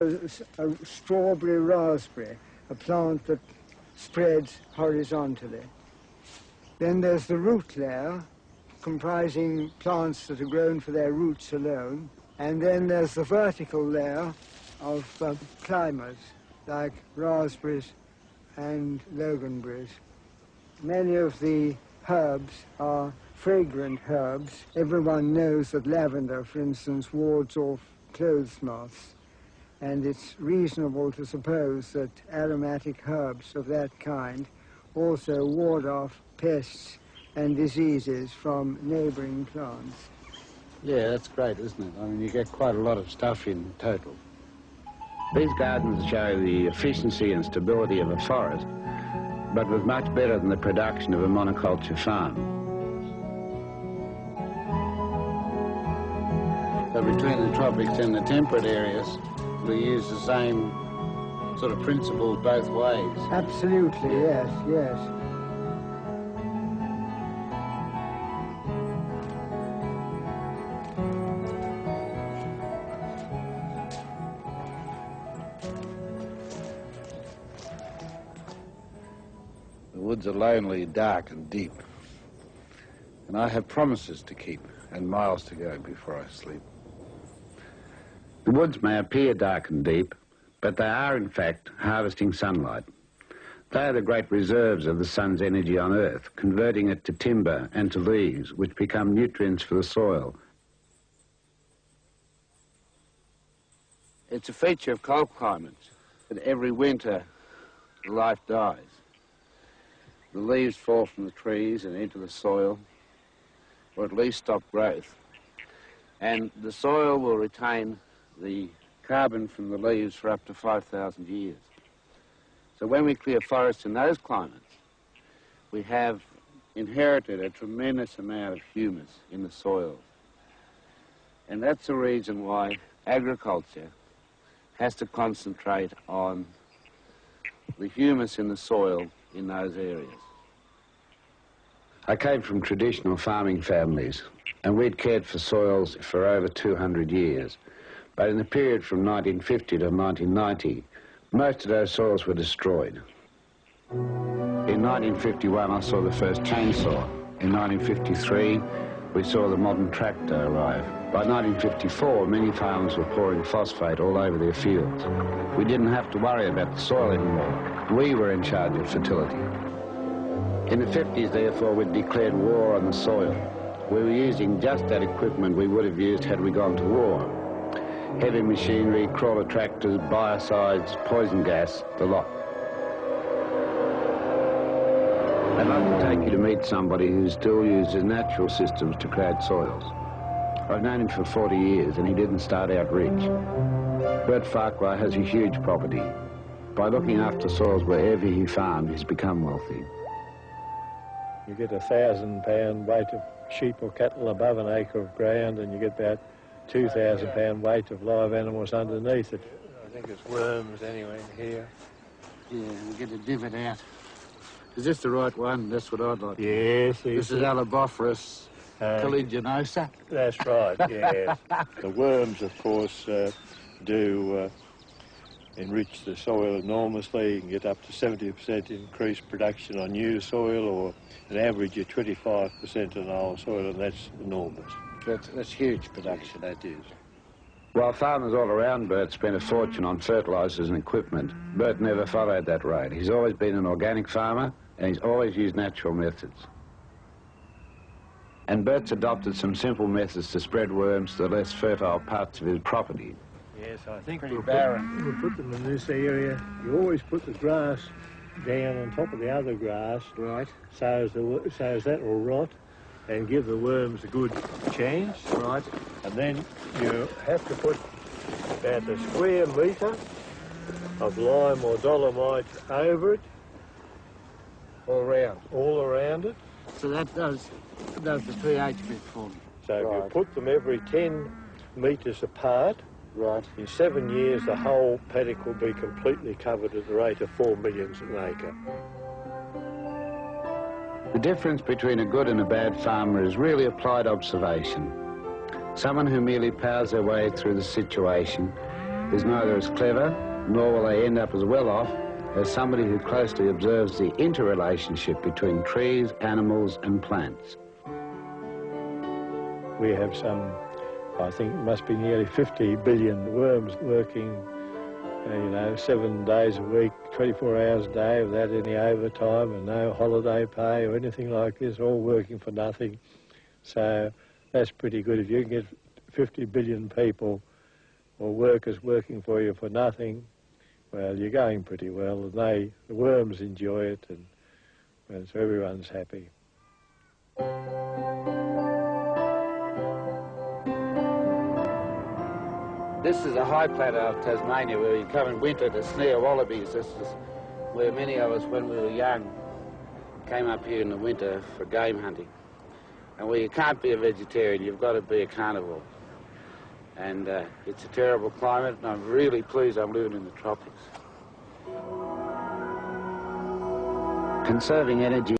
A strawberry raspberry, a plant that spreads horizontally. Then there's the root layer, comprising plants that are grown for their roots alone. And then there's the vertical layer of climbers, like raspberries and loganberries. Many of the herbs are fragrant herbs. Everyone knows that lavender, for instance, wards off clothes moths. And it's reasonable to suppose that aromatic herbs of that kind also ward off pests and diseases from neighbouring plants. Yeah, that's great, isn't it? I mean, you get quite a lot of stuff in total. These gardens show the efficiency and stability of a forest, but was much better than the production of a monoculture farm. So between the tropics and the temperate areas, we use the same sort of principles both ways. Absolutely, yes, yes. The woods are lonely, dark and deep, and I have promises to keep and miles to go before I sleep. The woods may appear dark and deep, but they are in fact harvesting sunlight. They are the great reserves of the sun's energy on Earth, converting it to timber and to leaves, which become nutrients for the soil. It's a feature of cold climates that every winter life dies. The leaves fall from the trees and into the soil, or at least stop growth. And the soil will retain the carbon from the leaves for up to 5,000 years. So when we clear forests in those climates, we have inherited a tremendous amount of humus in the soil. And that's the reason why agriculture has to concentrate on the humus in the soil in those areas. I came from traditional farming families, and we'd cared for soils for over 200 years. But in the period from 1950 to 1990, most of those soils were destroyed. In 1951, I saw the first chainsaw. In 1953, we saw the modern tractor arrive. By 1954, many farmers were pouring phosphate all over their fields. We didn't have to worry about the soil anymore. We were in charge of fertility. In the 50s, therefore, we declared war on the soil. We were using just that equipment we would have used had we gone to war. Heavy machinery, crawler tractors, biocides, poison gas, the lot. I'd like to take you to meet somebody who still uses natural systems to create soils. I've known him for 40 years and he didn't start out rich. Bert Farquhar has a huge property. By looking after soils wherever he farmed, he's become wealthy. You get 1,000 pound weight of sheep or cattle above an acre of ground, and you get about 2,000 pound weight of live animals underneath it. I think it's worms anyway in here. Yeah, we get a divot out. Is this the right one? That's what I'd like. Yes. This is Alabophorus caliginosa. That's right, yes. The worms, of course, do enrich the soil enormously. You can get up to 70% increased production on new soil, or an average of 25% on old soil, and that's enormous. That's huge production, that is. While farmers all around Bert spent a fortune on fertilisers and equipment, Bert never followed that road. He's always been an organic farmer, and he's always used natural methods. And Bert's adopted some simple methods to spread worms to the less fertile parts of his property. Yes, I think Pretty barren. We'll put them in this area. You always put the grass down on top of the other grass. Right. So as that will rot and give the worms a good chance. Right. And then you have to put about a square metre of lime or dolomite over it. All round. All around it. So that does the pH bit for me. So if you put them every 10 metres apart, right, in 7 years the whole paddock will be completely covered at the rate of 4 millions an acre. The difference between a good and a bad farmer is really applied observation. Someone who merely powers their way through the situation is neither as clever, nor will they end up as well off as somebody who closely observes the interrelationship between trees, animals and plants. We have some, I think it must be nearly 50 billion worms working, 7 days a week, 24 hours a day without any overtime and no holiday pay or anything like this, all working for nothing. So that's pretty good. If you can get 50 billion people or workers working for you for nothing, well, you're going pretty well, and the worms enjoy it, and so everyone's happy. This is a high plateau of Tasmania where you come in winter to snare wallabies. This is where many of us, when we were young, came up here in the winter for game hunting. And where you can't be a vegetarian, you've got to be a carnivore. And it's a terrible climate, and I'm really pleased I'm living in the tropics. Conserving energy